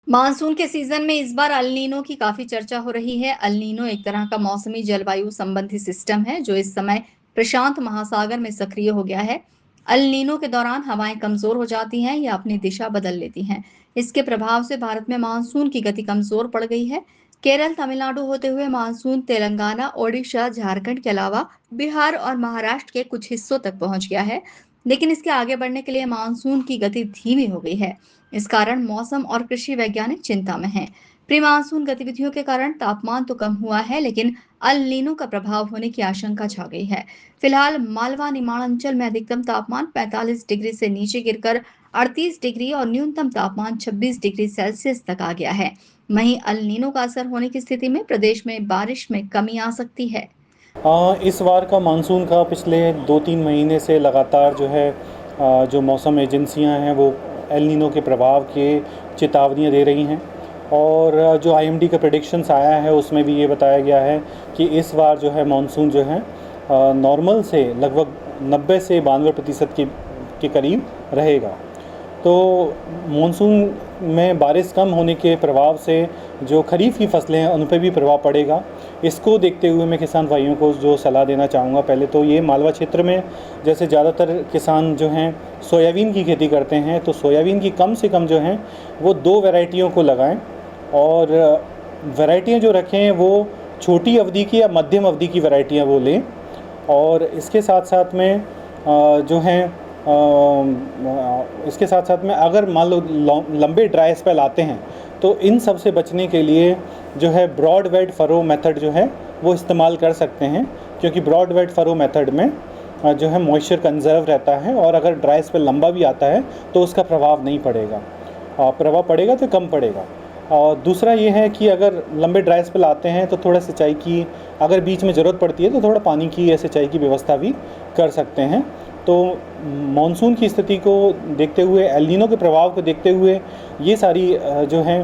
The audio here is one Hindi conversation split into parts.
मानसून के सीजन में इस बार अल नीनो की काफी चर्चा हो रही है। अल नीनो एक तरह का मौसमी जलवायु संबंधी सिस्टम है जो इस समय प्रशांत महासागर में सक्रिय हो गया है। अल नीनो के दौरान हवाएं कमजोर हो जाती हैं या अपनी दिशा बदल लेती हैं। इसके प्रभाव से भारत में मानसून की गति कमजोर पड़ गई है। केरल, तमिलनाडु होते हुए मानसून तेलंगाना, ओडिशा, झारखंड के अलावा बिहार और महाराष्ट्र के कुछ हिस्सों तक पहुंच गया है, लेकिन इसके आगे बढ़ने के लिए मानसून की गति धीमी हो गई है। इस कारण मौसम और कृषि वैज्ञानिक चिंता में हैं। प्री मानसून गतिविधियों के कारण तापमान तो कम हुआ है, लेकिन अल नीनो का प्रभाव होने की आशंका छा गई है। फिलहाल मालवा निमाड़ में अधिकतम तापमान 45 डिग्री से नीचे गिरकर 38 डिग्री और न्यूनतम तापमान 26 डिग्री सेल्सियस तक आ गया है। वहीं अल नीनो का असर होने की स्थिति में प्रदेश में बारिश में कमी आ सकती है। इस बार का मानसून का पिछले 2-3 महीने से लगातार जो है जो मौसम एजेंसियां हैं वो एल नीनो के प्रभाव के चेतावनियां दे रही हैं। और जो आईएमडी का प्रेडिक्शंस आया है उसमें भी ये बताया गया है कि इस बार जो है मानसून जो है नॉर्मल से लगभग 90 से 92% के करीब रहेगा। तो मानसून में बारिश कम होने के प्रभाव से जो खरीफ की फसलें हैं उन पर भी प्रभाव पड़ेगा। इसको देखते हुए मैं किसान भाइयों को जो सलाह देना चाहूँगा, पहले तो ये मालवा क्षेत्र में जैसे ज़्यादातर किसान जो हैं सोयाबीन की खेती करते हैं, तो सोयाबीन की कम से कम जो हैं वो 2 वैरायटियों को लगाएं। और वैरायटियाँ जो रखें वो छोटी अवधि की या मध्यम अवधि की वैरायटियाँ वो लें। और इसके साथ साथ में जो हैं इसके साथ साथ में अगर मान लो लंबे ड्राई स्पेल आते हैं तो इन सब से बचने के लिए जो है ब्रॉड वेड फरो मेथड जो है वो इस्तेमाल कर सकते हैं, क्योंकि ब्रॉड वेड फरो मेथड में जो है मॉइस्चर कंजर्व रहता है और अगर ड्राई स्पेल लंबा भी आता है तो उसका प्रभाव नहीं पड़ेगा, प्रभाव पड़ेगा तो कम पड़ेगा। और दूसरा ये है कि अगर लंबे ड्राई स्पेल आते हैं तो थोड़ा सिंचाई की अगर बीच में ज़रूरत पड़ती है तो थोड़ा पानी की या सिंचाई की व्यवस्था भी कर सकते हैं। तो मानसून की स्थिति को देखते हुए, एल नीनो के प्रभाव को देखते हुए ये सारी जो हैं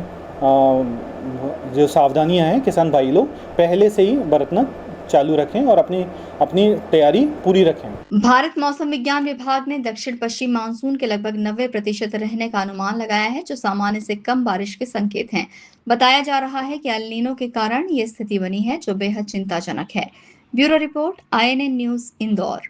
जो सावधानियां हैं किसान भाई लोग पहले से ही बरतना चालू रखें और अपनी अपनी तैयारी पूरी रखें। भारत मौसम विज्ञान विभाग ने दक्षिण पश्चिम मानसून के लगभग 90% रहने का अनुमान लगाया है, जो सामान्य से कम बारिश के संकेत हैं। बताया जा रहा है कि अल नीनो के कारण ये स्थिति बनी है, जो बेहद चिंताजनक है। Bureau report, INN news, Indore.